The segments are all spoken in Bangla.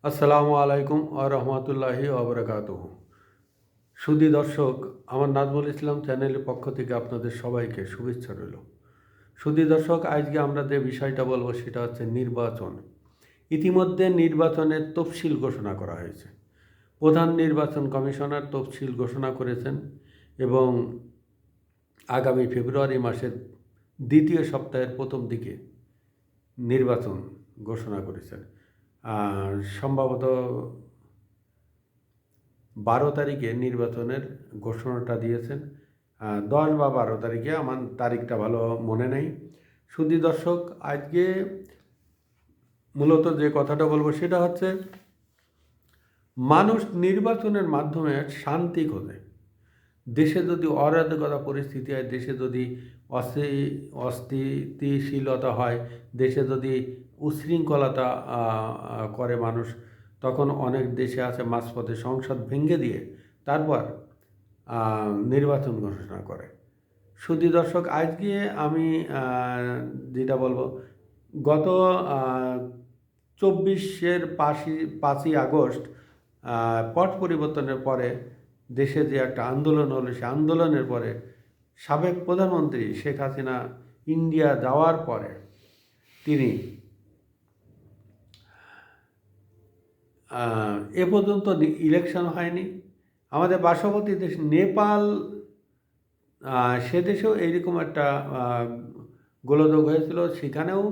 আসসালামু আলাইকুম আ রহমতুল্লাহি ওবরাকাতুহু। সুধী দর্শক, আমার নাজমুল ইসলাম চ্যানেলের পক্ষ থেকে আপনাদের সবাইকে শুভেচ্ছা রইল। সুধী দর্শক, আজকে আমরা যে বিষয়টা বলবো সেটা হচ্ছে নির্বাচন। ইতিমধ্যে নির্বাচনের তফসিল ঘোষণা করা হয়েছে। প্রধান নির্বাচন কমিশনার তফসিল ঘোষণা করেছেন এবং আগামী ফেব্রুয়ারি মাসের দ্বিতীয় সপ্তাহের প্রথম দিকে নির্বাচন ঘোষণা করেছেন। আর সম্ভবত 12 তারিখে নির্বাচনের ঘোষণাটা দিয়েছেন। 10 বা 12 তারিখে, আমার তারিখটা ভালো মনে নেই। সুধী দর্শক, আজকে মূলত যে কথাটা বলবো সেটা হচ্ছে মানুষ নির্বাচনের মাধ্যমে শান্তি খোঁজে। দেশে যদি অরাজকতা পরিস্থিতি হয়, দেশে যদি অস্থিতিশীলতা হয়, দেশে যদি উশৃঙ্খলতা করে মানুষ, তখন অনেক দেশে আছে মাঝপথে সংসদ ভেঙে দিয়ে তারপর নির্বাচন ঘোষণা করে। সুধী দর্শক, আজকে আমি যেটা বলবো, গত 5ই আগস্ট পট পরিবর্তনের পরে দেশে যে একটা আন্দোলন হলো, সে আন্দোলনের পরে সাবেক প্রধানমন্ত্রী শেখ হাসিনা ইন্ডিয়া যাওয়ার পরে তিনি এ পর্যন্ত ইলেকশন হয়নি। আমাদের পার্শ্ববর্তী দেশ নেপাল, সে দেশেও এইরকম একটা গোলযোগ হয়েছিল, সেখানেও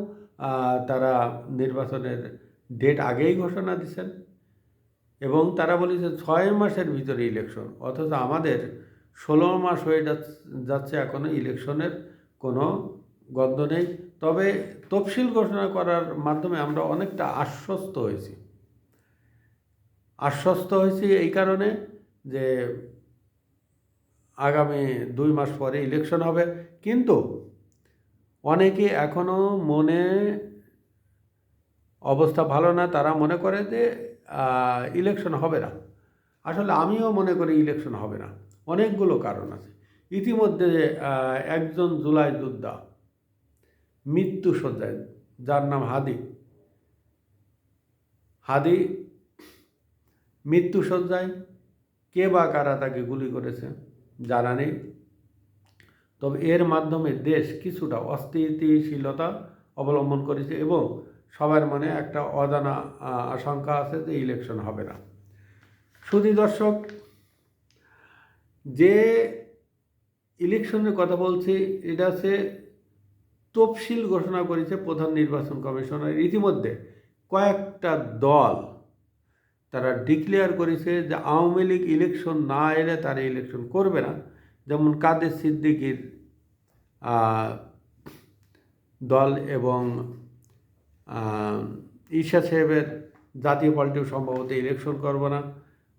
তারা নির্বাচনের ডেট আগেই ঘোষণা দিচ্ছেন এবং তারা বলেছে 6 মাসের ভিতরে ইলেকশন, অথচ আমাদের 16 মাস হয়ে যাচ্ছে এখনও ইলেকশনের কোনো গন্ধ নেই। তবে তফসিল ঘোষণা করার মাধ্যমে আমরা অনেকটা আশ্বস্ত হয়েছি এই কারণে যে আগামী 2 মাস পরে ইলেকশন হবে। কিন্তু অনেকে এখনও মনে অবস্থা ভালো না, তারা মনে করে যে ইলেকশন হবে না। আসলে আমিও মনে করি ইলেকশন হবে না। অনেকগুলো কারণ আছে। ইতিমধ্যে একজন জুলাই যোদ্ধা মৃত্যুশয্যায়, যার নাম হাদি মৃত্যুশয্যায়। কে বা কারা তাকে গুলি করেছে জানা নেই। তবে এর মাধ্যমে দেশ কিছুটা অস্থিতিশীলতা অবলম্বন করেছে এবং সবার মনে একটা অজানা আশঙ্কা আছে যে ইলেকশন হবে না। সুধী দর্শক, যে ইলেকশনের কথা বলছি, এটা হচ্ছে তফসিল ঘোষণা করেছে প্রধান নির্বাচন কমিশনার। ইতিমধ্যে কয়েকটা দল তারা ডিক্লেয়ার করেছে যে আওয়ামী লীগ ইলেকশন না এলে তারা ইলেকশন করবে না। যেমন কাদের সিদ্দিকীর দল এবং ঈশা সাহেবের জাতীয় পার্টিও সম্ভবত ইলেকশন করবে না।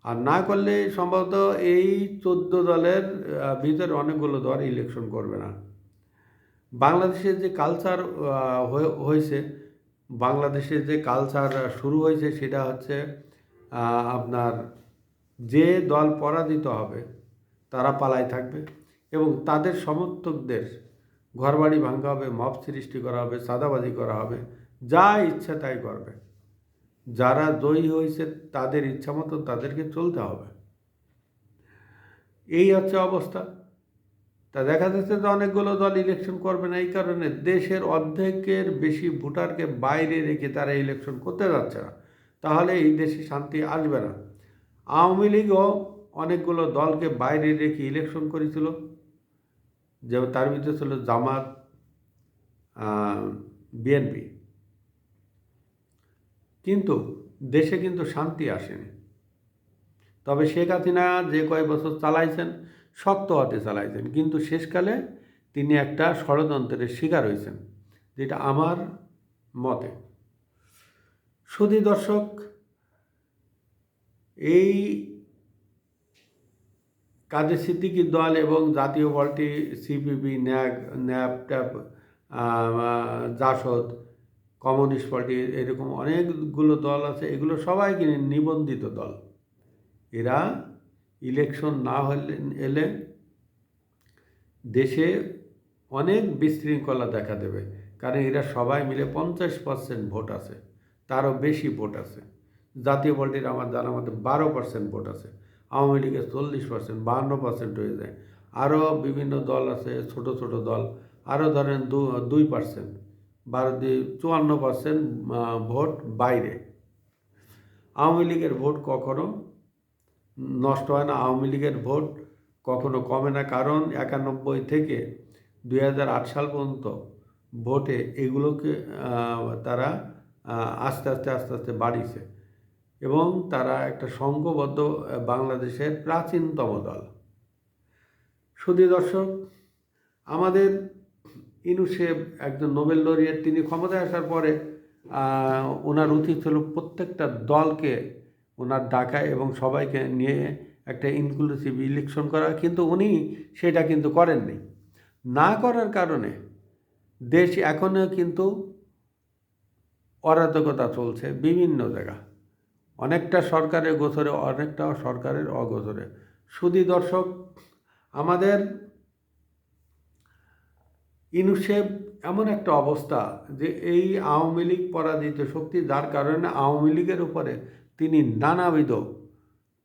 আর না করলে সম্ভবত এই 14 দলের ভিতরে অনেকগুলো দল ইলেকশন করবে না। বাংলাদেশের যে কালচার হয়েছে, বাংলাদেশের যে কালচার শুরু হয়েছে সেটা হচ্ছে আপনার যে দল পরাজিত হবে তারা পালায় থাকবে এবং তাদের সমর্থকদের ঘরবাড়ি ভাঙা হবে, মব সৃষ্টি করা হবে, চাঁদাবাজি করা হবে, যা ইচ্ছা তাই করবে। যারা জয়ী হয়েছে তাদের ইচ্ছা মতো তাদেরকে চলতে হবে। এই হচ্ছে অবস্থা। তা দেখা যাচ্ছে যে অনেকগুলো দল ইলেকশন করবে না, এই কারণে দেশের অর্ধেকের বেশি ভোটারকে বাইরে রেখে তারা ইলেকশন করতে যাচ্ছে না। তাহলে এই দেশে শান্তি আসবে না। আওয়ামী লীগও অনেকগুলো দলকে বাইরে রেখে ইলেকশন করেছিল, যে তার ভিতরে ছিল জামাত, বিএনপি, কিন্তু দেশে কিন্তু শান্তি আসেনি। তবে শেখ হাসিনা যে কয়েক বছর চালাইছেন শক্ত হাতে চালাইছেন, কিন্তু শেষকালে তিনি একটা ষড়যন্ত্রের শিকার হয়েছেন, যেটা আমার মতে। সুধী দর্শক, এই কাদের সিদ্দিকীর দল এবং জাতীয় পার্টি, সিপিবি, ন্যাপ ট্যাপ, জাসদ, কমিউনিস্ট পার্টি, এরকম অনেকগুলো দল আছে। এগুলো সবাই কিনে নিবন্ধিত দল। এরা ইলেকশন না এলে দেশে অনেক বিশৃঙ্খলা দেখা দেবে, কারণ এরা সবাই মিলে 50% ভোট আছে, তারও বেশি ভোট আছে। জাতীয় পার্টির আমার জানা মতে 12% ভোট আছে, আওয়ামী লীগের 40%, 52% হয়ে যায়। আরও বিভিন্ন দল আছে, ছোট ছোট দল, আরও ধরেন 2%, 54% ভোট বাইরে। আওয়ামী লীগের ভোট কখনো নষ্ট হয় না, আওয়ামী লীগের ভোট কখনো কমে না, কারণ 91 থেকে 2008 সাল পর্যন্ত ভোটে এগুলোকে তারা আস্তে আস্তে বাড়িয়েছে এবং তারা একটা সংঘবদ্ধ বাংলাদেশের প্রাচীনতম দল। শুধু দর্শক, আমাদের ইউনূস একজন নোবেল লরিয়েট, তিনি ক্ষমতায় আসার পরে ওনার উচিত ছিল প্রত্যেকটা দলকে ওনার ডাকা এবং সবাইকে নিয়ে একটা ইনক্লুসিভ ইলেকশন করা, কিন্তু উনি সেটা কিন্তু করেননি। না করার কারণে দেশ এখনও কিন্তু অরাজকতা চলছে বিভিন্ন জায়গা, অনেকটা সরকারের গোচরে, অনেকটা সরকারের অগোচরে। শুধু দর্শক, আমাদের ইউনূস এমন একটা অবস্থা যে এই আওয়ামী লীগ পরাজিত শক্তি, যার কারণে আওয়ামী লীগের উপরে তিনি নানাবিধ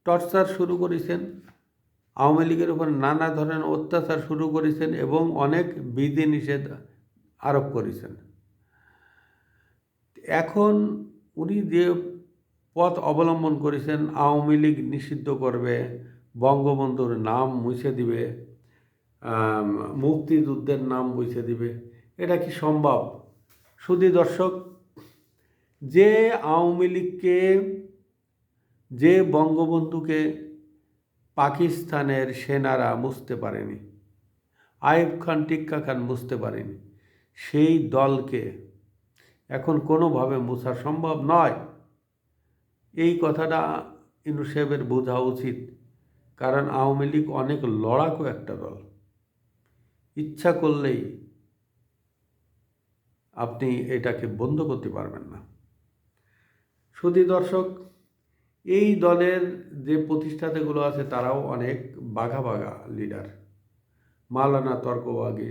টর্চার শুরু করেছেন, আওয়ামী লীগের উপর নানা ধরনের অত্যাচার শুরু করেছেন এবং অনেক বিধিনিষেধ আরোপ করেছেন। এখন উনি যে পথ অবলম্বন করেছেন, আওয়ামী লীগ নিষিদ্ধ করবে, বঙ্গবন্ধুর নাম মুছে দিবে, মুক্তিযুদ্ধের নাম মুছে দিবে, এটা কি সম্ভব? শুধু দর্শক, যে আওয়ামী লীগকে, যে বঙ্গবন্ধুকে পাকিস্তানের সেনারা মুছতে পারেনি, আইয়ুব খান, টিক্কা খান মুছতে পারেনি, সেই দলকে এখন কোনোভাবে মোছা সম্ভব নয়। এই কথাটা ইউনূস সাহেবের বোঝা উচিত, কারণ আওয়ামী লীগ অনেক লড়াকু একটা দল, ইচ্ছা করলেই আপনি এটাকে বন্ধ করতে পারবেন না। শুধু দর্শক, এই দলের যে প্রতিষ্ঠাতাগুলো আছে তারাও অনেক বাঘা বাঘা লিডার, মাওলানা তর্কবাগী,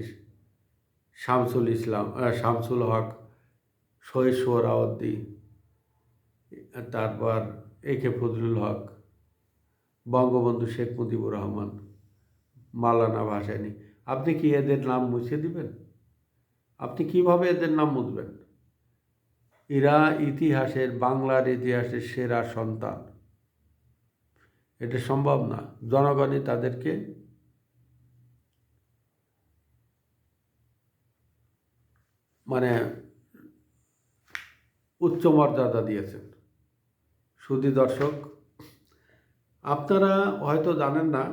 শামসুল হক, শহীদ সোহরাওয়ার্দী, তারপর একে ফজলুল হক, বঙ্গবন্ধু শেখ মুজিবুর রহমান, মাওলানা ভাসানী। আপনি কি এদের নাম মুছে দিবেন? আপনি কিভাবে এদের নাম মুছবেন? এরা ইতিহাসের, বাংলার ইতিহাসের সেরা সন্তান, এটা সম্ভব না। জনগণই তাদেরকে মানে উচ্চ মর্যাদা দিয়েছেন। শুধু দর্শক, আপনারা হয়তো জানেন না,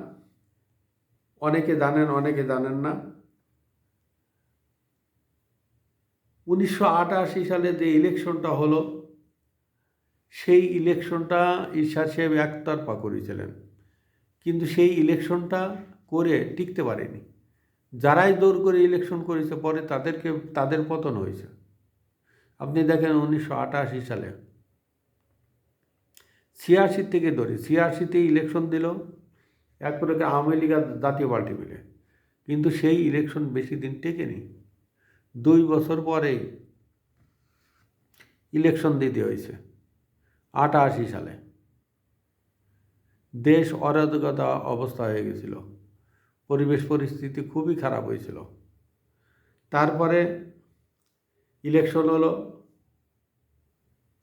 অনেকে জানেন অনেকে জানেন না, 1988 সালে যে ইলেকশনটা হলো, সেই ইলেকশনটা ঈরশাদ সাহেব একতরফা করেছিলেন, কিন্তু সেই ইলেকশনটা করে টিকতে পারেনি। যারাই দৌড় করে ইলেকশন করেছে পরে তাদের পতন হয়েছে। আপনি দেখেন 1988 সালে 86 থেকে ধরে 86-তে ইলেকশন দিল এক প্রকার আওয়ামী লীগ আর জাতীয় পার্টি মিলে, কিন্তু সেই ইলেকশন বেশি দিন টেকেনি। 2 বছর পরেই ইলেকশন দিতে হয়েছে 88 সালে। দেশ অরাজকতা অবস্থা হয়ে গেছিল, পরিবেশ পরিস্থিতি খুবই খারাপ হয়েছিল। তারপরে ইলেকশন হলো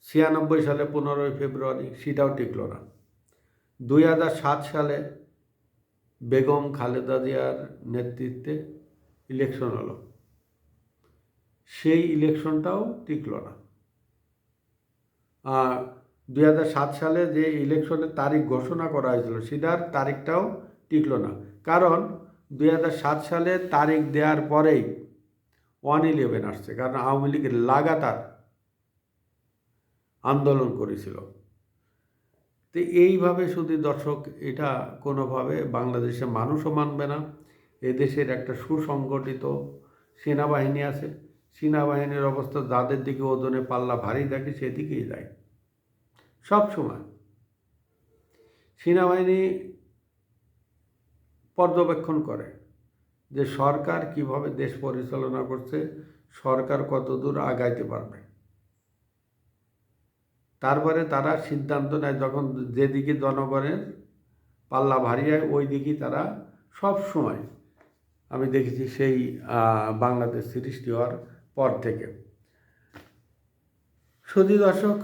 96 সালে 15 ফেব্রুয়ারি, সেটাও টিকল না। 2007 সালে বেগম খালেদা জিয়ার নেতৃত্বে ইলেকশন হলো, সেই ইলেকশনটাও টিকল না। 2007 সালে যে ইলেকশনের তারিখ ঘোষণা করা হয়েছিল সেটার তারিখটাও টিকল না, কারণ 2007 সালে তারিখ দেওয়ার পরেই 1/11 আসছে, কারণ আওয়ামী লীগ লাগাতার আন্দোলন করেছিল। তো এইভাবে শুধু দর্শক, এটা কোনোভাবে বাংলাদেশের মানুষও মানবে না। এদেশের একটা সুসংগঠিত সেনাবাহিনী আছে, সেনাবাহিনীর অবস্থা যাদের দিকে ওজনে পাল্লা ভারী থাকে সেদিকেই যায় সব সময়। সেনাবাহিনী পর্যবেক্ষণ করে যে সরকার কিভাবে দেশ পরিচালনা করছে, সরকার কত দূর আগাইতে পারবে। তারপরে তারা সিদ্ধান্ত নেয়, যখন যেদিকে জনগণের পাল্লা ভারী হয় ওই দিকেই তারা সব সময়, আমি দেখেছি সেই বাংলাদেশ সৃষ্টি হওয়ার পর থেকে। সুধী দর্শক,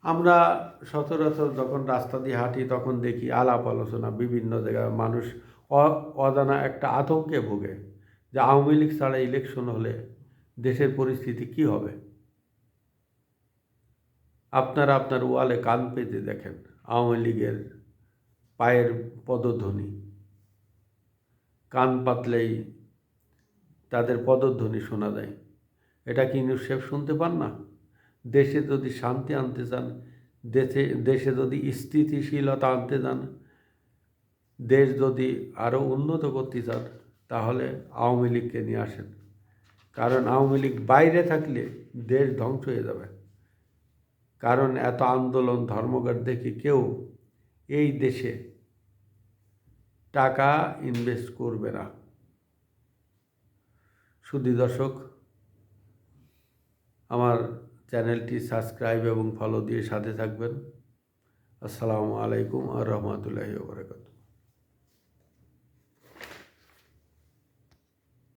আমরা সচরাচর যখন রাস্তা দিয়ে হাঁটি তখন দেখি আলাপ আলোচনা বিভিন্ন জায়গায়, মানুষ অজানা একটা আতঙ্কে ভোগে যে আওয়ামী লীগ ছাড়া ইলেকশন হলে দেশের পরিস্থিতি কি হবে। আপনারা আপনার ওয়ালে কান পেতে দেখেন আওয়ামী লীগের পায়ের পদধ্বনি, কান পাতলেই তাদের পদধ্বনি শোনা যায়। এটা কি নিউজ শুনতে পান না? দেশে যদি শান্তি আনতে চান, দেশে যদি স্থিতিশীলতা আনতে চান, দেশ যদি আরও উন্নত করতে চান, তাহলে আওয়ামী লীগকে নিয়ে আসেন। কারণ আওয়ামী লীগ বাইরে থাকলে দেশ ধ্বংস হয়ে যাবে। কারণ এত আন্দোলন ধর্মঘট দেখে কেউ এই দেশে টাকা ইনভেস্ট করবে না। সুধী দর্শক, আমার চ্যানেলটি সাবস্ক্রাইব এবং ফলো দিয়ে সাথে থাকবেন। আসসালামু আলাইকুম ওয়া রাহমাতুল্লাহি ওয়া বারাকাতুহু।